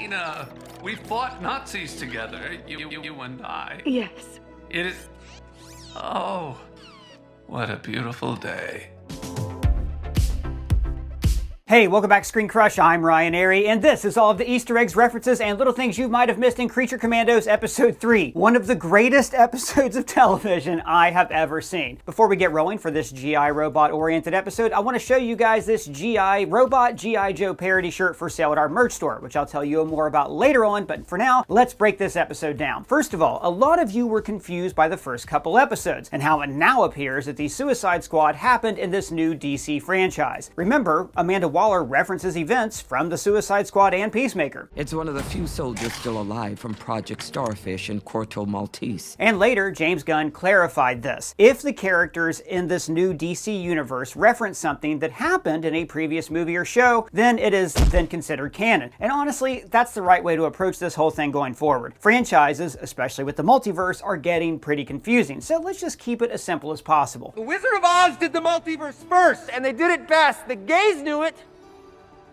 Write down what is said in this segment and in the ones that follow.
Nina, we fought Nazis together, you and I. Yes. It is... Oh, what a beautiful day. Hey, welcome back to ScreenCrush. I'm Ryan Airy, and this is all of the Easter eggs, references, and little things you might have missed in Creature Commandos Episode 3. One of the greatest episodes of television I have ever seen. Before we get rolling for this G.I. Robot-oriented episode, I want to show you guys this G.I. Robot G.I. Joe parody shirt for sale at our merch store, which I'll tell you more about later on, but for now, let's break this episode down. First of all, a lot of you were confused by the first couple episodes, and how it now appears that the Suicide Squad happened in this new DC franchise. Remember, Amanda Waller references events from the Suicide Squad and Peacemaker. It's one of the few soldiers still alive from Project Starfish in Corto Maltese. And later, James Gunn clarified this. If the characters in this new DC universe reference something that happened in a previous movie or show, then it is then considered canon. And honestly, that's the right way to approach this whole thing going forward. Franchises, especially with the multiverse, are getting pretty confusing, so let's just keep it as simple as possible. The Wizard of Oz did the multiverse first, and they did it best. The gays knew it,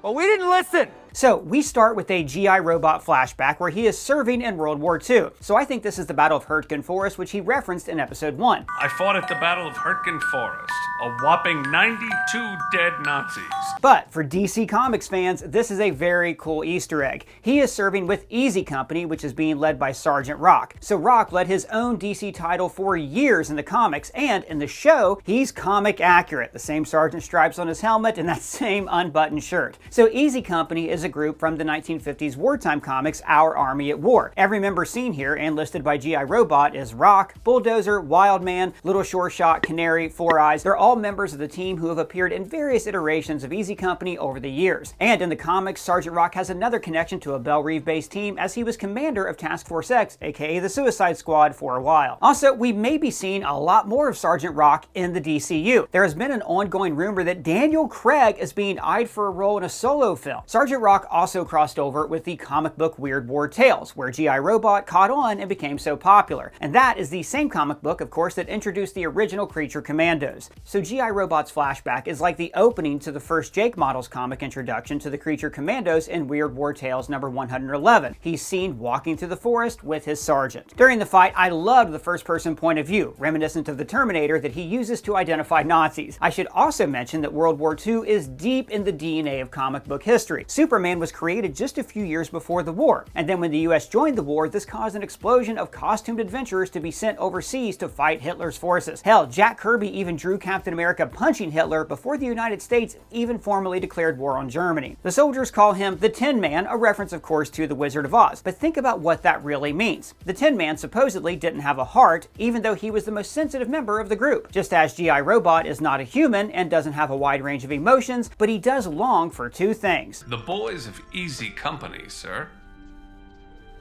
but we didn't listen. So we start with a G.I. Robot flashback where he is serving in World War II. So I think this is the Battle of Hurtgen Forest, which he referenced in episode 1. I fought at the Battle of Hurtgen Forest, a whopping 92 dead Nazis. But for DC Comics fans, this is a very cool Easter egg. He is serving with Easy Company, which is being led by Sgt Rock. So Rock led his own DC title for years in the comics, and in the show, he's comic accurate. The same sergeant stripes on his helmet and that same unbuttoned shirt. So Easy Company is a group from the 1950s wartime comics Our Army at War. Every member seen here and listed by G.I. Robot is Rock, Bulldozer, Wildman, Little Sure Shot, Canary, Four Eyes. They're all members of the team who have appeared in various iterations of Easy Company over the years. And in the comics, Sgt Rock has another connection to a Belle Reve-based team as he was commander of Task Force X, aka the Suicide Squad, for a while. Also, we may be seeing a lot more of Sgt Rock in the DCU. There has been an ongoing rumor that Daniel Craig is being eyed for a role in a solo film. Sgt Rock also crossed over with the comic book Weird War Tales, where G.I. Robot caught on and became so popular. And that is the same comic book, of course, that introduced the original Creature Commandos. So G.I. Robot's flashback is like the opening to the first Jake Models comic introduction to the Creature Commandos in Weird War Tales number 111. He's seen walking through the forest with his sergeant. During the fight, I loved the first-person point of view, reminiscent of the Terminator that he uses to identify Nazis. I should also mention that World War II is deep in the DNA of comic book history. Superman was created just a few years before the war, and then when the US joined the war, this caused an explosion of costumed adventurers to be sent overseas to fight Hitler's forces. Hell, Jack Kirby even drew Captain America punching Hitler before the United States even formally declared war on Germany. The soldiers call him the Tin Man, a reference of course to the Wizard of Oz, but think about what that really means. The Tin Man supposedly didn't have a heart, even though he was the most sensitive member of the group. Just as G.I. Robot is not a human and doesn't have a wide range of emotions, but he does long for two things. The boys of Easy Company, sir.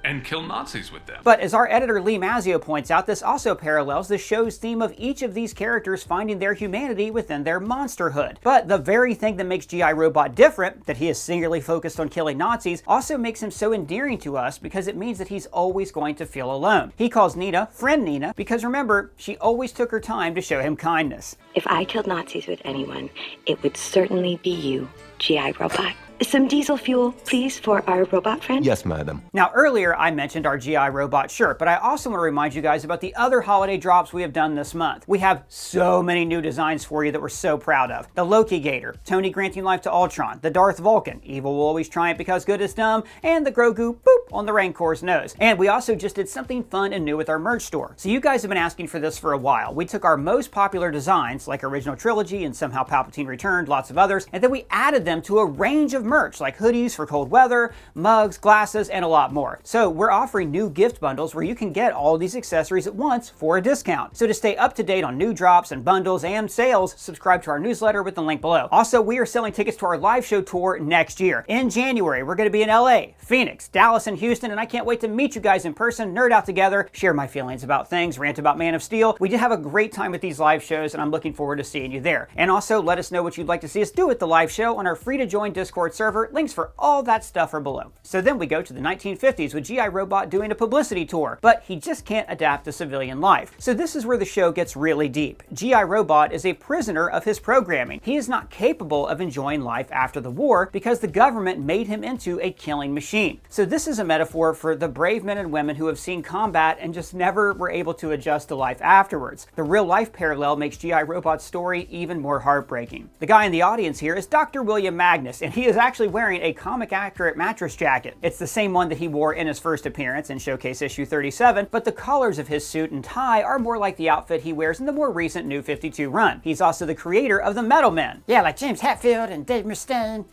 And kill Nazis with them. But as our editor Lee Mazzio points out, this also parallels the show's theme of each of these characters finding their humanity within their monsterhood. But the very thing that makes G.I. Robot different, that he is singularly focused on killing Nazis, also makes him so endearing to us because it means that he's always going to feel alone. He calls Nina Friend Nina because remember, she always took her time to show him kindness. If I killed Nazis with anyone, it would certainly be you, G.I. Robot. Some diesel fuel, please, for our robot friend? Yes, madam. Now, earlier I mentioned our G.I. Robot shirt, but I also want to remind you guys about the other holiday drops we have done this month. We have so many new designs for you that we're so proud of. The Loki Gator, Tony granting life to Ultron, the Darth Vulcan, evil will always triumph because good is dumb, and the Grogu boop on the Rancor's nose. And we also just did something fun and new with our merch store. So you guys have been asking for this for a while. We took our most popular designs, like Original Trilogy and Somehow Palpatine Returned, lots of others, and then we added them to a range of merch, like hoodies for cold weather, mugs, glasses, and a lot more. So we're offering new gift bundles where you can get all these accessories at once for a discount. So to stay up to date on new drops and bundles and sales, subscribe to our newsletter with the link below. Also, we are selling tickets to our live show tour next year. In January, we're going to be in LA, Phoenix, Dallas, and Houston, and I can't wait to meet you guys in person, nerd out together, share my feelings about things, rant about Man of Steel. We did have a great time at these live shows, and I'm looking forward to seeing you there. And also, let us know what you'd like to see us do at the live show on our free to join Discord server. Links for all that stuff are below. So then we go to the 1950s with G.I. Robot doing a publicity tour, but he just can't adapt to civilian life. So this is where the show gets really deep. G.I. Robot is a prisoner of his programming. He is not capable of enjoying life after the war because the government made him into a killing machine. So this is a metaphor for the brave men and women who have seen combat and just never were able to adjust to life afterwards. The real life parallel makes G.I. Robot's story even more heartbreaking. The guy in the audience here is Dr. William Magnus, and he is actually wearing a comic-accurate mattress jacket. It's the same one that he wore in his first appearance in Showcase issue 37, but the collars of his suit and tie are more like the outfit he wears in the more recent New 52 run. He's also the creator of the Metal Men. Yeah, like James Hetfield and Dave Mustaine.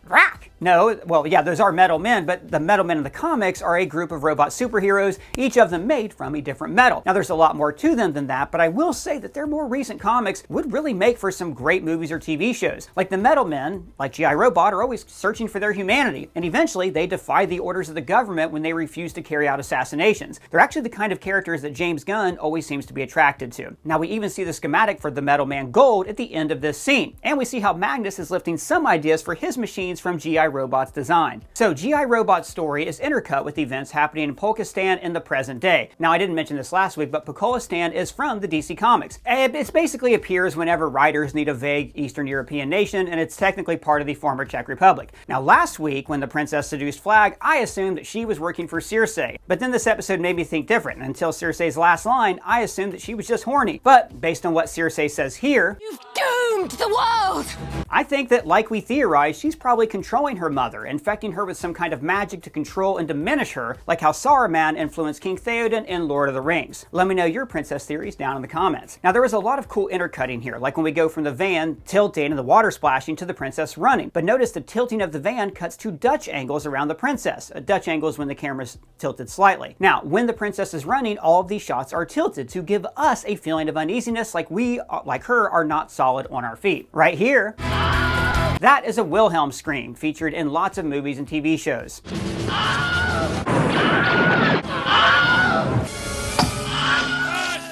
Rock! No, well, yeah, those are metal men, but the metal men in the comics are a group of robot superheroes, each of them made from a different metal. Now, there's a lot more to them than that, but I will say that their more recent comics would really make for some great movies or TV shows. Like the metal men, like G.I. Robot, are always searching for their humanity, and eventually they defy the orders of the government when they refuse to carry out assassinations. They're actually the kind of characters that James Gunn always seems to be attracted to. Now, we even see the schematic for the Metal Man Gold at the end of this scene, and we see how Magnus is lifting some ideas for his machines from G.I. Robot's design. So G.I. Robot's story is intercut with events happening in Polkistan in the present day. Now, I didn't mention this last week, but Polkistan is from the DC Comics. It basically appears whenever writers need a vague Eastern European nation, and it's technically part of the former Czech Republic. Now, last week, when the princess seduced Flag, I assumed that she was working for Circe. But then this episode made me think different. Until Circe's last line, I assumed that she was just horny. But based on what Circe says here, "You've doomed the world!" I think that, like we theorized, she's probably controlling her mother, infecting her with some kind of magic to control and diminish her, like how Saruman influenced King Theoden in Lord of the Rings. Let me know your princess theories down in the comments. Now, there was a lot of cool intercutting here, like when we go from the van tilting and the water splashing to the princess running. But notice the tilting of the van cuts to Dutch angles around the princess. A Dutch angle is when the camera's tilted slightly. Now, when the princess is running, all of these shots are tilted to give us a feeling of uneasiness, like we, like her, are not solid on our feet. Right here, that is a Wilhelm scream featured in lots of movies and TV shows.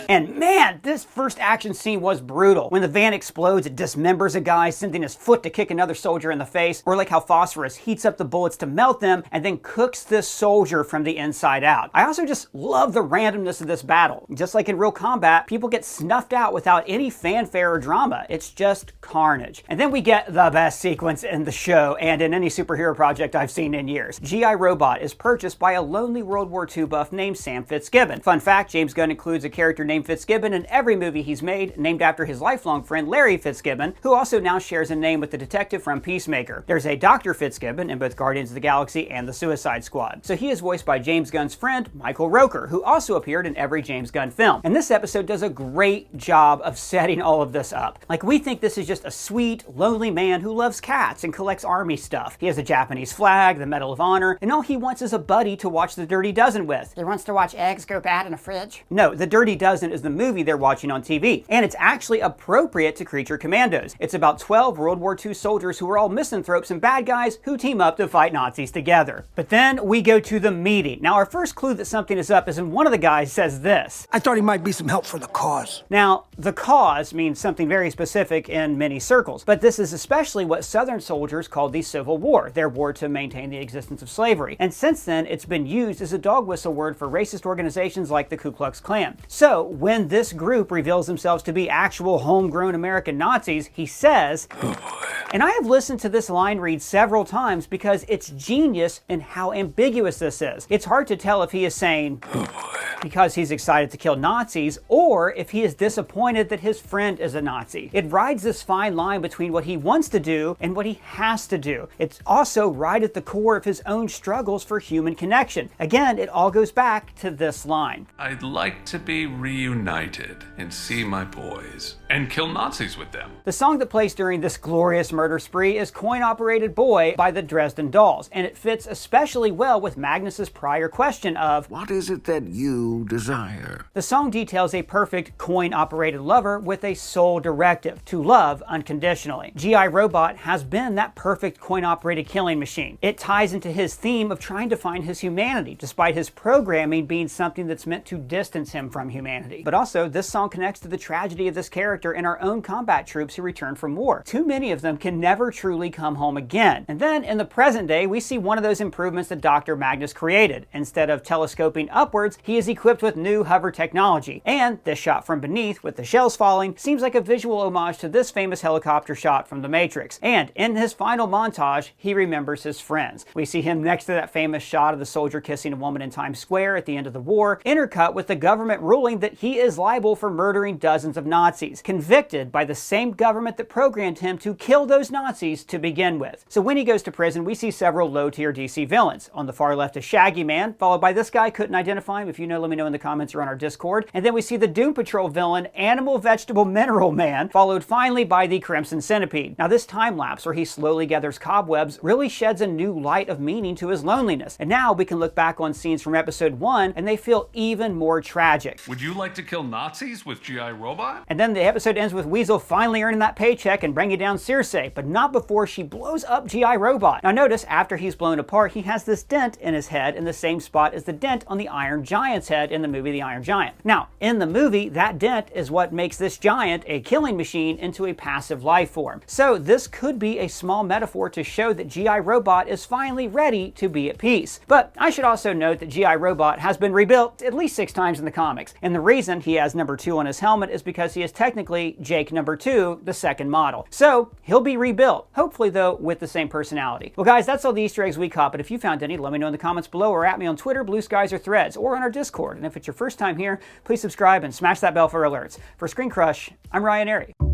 And man, this first action scene was brutal. When the van explodes, it dismembers a guy, sending his foot to kick another soldier in the face, or like how phosphorus heats up the bullets to melt them and then cooks this soldier from the inside out. I also just love the randomness of this battle. Just like in real combat, people get snuffed out without any fanfare or drama. It's just carnage. And then we get the best sequence in the show and in any superhero project I've seen in years. G.I. Robot is purchased by a lonely World War II buff named Sam Fitzgibbon. Fun fact, James Gunn includes a character named Fitzgibbon in every movie he's made, named after his lifelong friend Larry Fitzgibbon, who also now shares a name with the detective from Peacemaker. There's a Dr. Fitzgibbon in both Guardians of the Galaxy and the Suicide Squad. So he is voiced by James Gunn's friend, Michael Rooker, who also appeared in every James Gunn film. And this episode does a great job of setting all of this up. Like, we think this is just a sweet, lonely man who loves cats and collects army stuff. He has a Japanese flag, the Medal of Honor, and all he wants is a buddy to watch The Dirty Dozen with. He wants to watch eggs go bad in a fridge. No, The Dirty Dozen is the movie they're watching on TV, and it's actually appropriate to Creature Commandos. It's about 12 World War II soldiers who are all misanthropes and bad guys who team up to fight Nazis together. But then we go to the meeting. Now, our first clue that something is up is when one of the guys says this: "I thought he might be some help for the cause." Now, the cause means something very specific in many circles, but this is especially what Southern soldiers called the Civil War, their war to maintain the existence of slavery. And since then, it's been used as a dog whistle word for racist organizations like the Ku Klux Klan. So, when this group reveals themselves to be actual homegrown American Nazis, he says, and I have listened to this line read several times because it's genius in how ambiguous this is. It's hard to tell if he is saying, because he's excited to kill Nazis, or if he is disappointed that his friend is a Nazi. It rides this fine line between what he wants to do and what he has to do. It's also right at the core of his own struggles for human connection. Again, it all goes back to this line. I'd like to be reunited and see my boys and kill Nazis with them. The song that plays during this glorious murder spree is Coin-Operated Boy by the Dresden Dolls, and it fits especially well with Magnus's prior question of, What is it that you true desire. The song details a perfect coin-operated lover with a sole directive, to love unconditionally. G.I. Robot has been that perfect coin-operated killing machine. It ties into his theme of trying to find his humanity, despite his programming being something that's meant to distance him from humanity. But also, this song connects to the tragedy of this character and our own combat troops who return from war. Too many of them can never truly come home again. And then, in the present day, we see one of those improvements that Dr. Magnus created. Instead of telescoping upwards, he is equipped with new hover technology. And this shot from beneath, with the shells falling, seems like a visual homage to this famous helicopter shot from The Matrix. And in his final montage, he remembers his friends. We see him next to that famous shot of the soldier kissing a woman in Times Square at the end of the war, intercut with the government ruling that he is liable for murdering dozens of Nazis, convicted by the same government that programmed him to kill those Nazis to begin with. So when he goes to prison, we see several low-tier DC villains. On the far left is Shaggy Man, followed by this guy, couldn't identify him. If you know, let me know in the comments or on our Discord. And then we see the Doom Patrol villain, Animal Vegetable Mineral Man, followed finally by the Crimson Centipede. Now this time lapse where he slowly gathers cobwebs really sheds a new light of meaning to his loneliness. And now we can look back on scenes from episode 1 and they feel even more tragic. Would you like to kill Nazis with G.I. Robot? And then the episode ends with Weasel finally earning that paycheck and bringing down Circe, but not before she blows up G.I. Robot. Now notice, after he's blown apart, he has this dent in his head in the same spot as the dent on the Iron Giant's head in the movie The Iron Giant. Now, in the movie, that dent is what makes this giant, a killing machine, into a passive life form. So this could be a small metaphor to show that G.I. Robot is finally ready to be at peace. But I should also note that G.I. Robot has been rebuilt at least 6 times in the comics, and the reason he has number 2 on his helmet is because he is technically Jake number 2, the second model. So he'll be rebuilt, hopefully though with the same personality. Well guys, that's all the Easter eggs we caught, but if you found any, let me know in the comments below or at me on Twitter, Blue Skies, or Threads, or on our Discord. And if it's your first time here, please subscribe and smash that bell for alerts. For ScreenCrush, I'm Ryan Airy.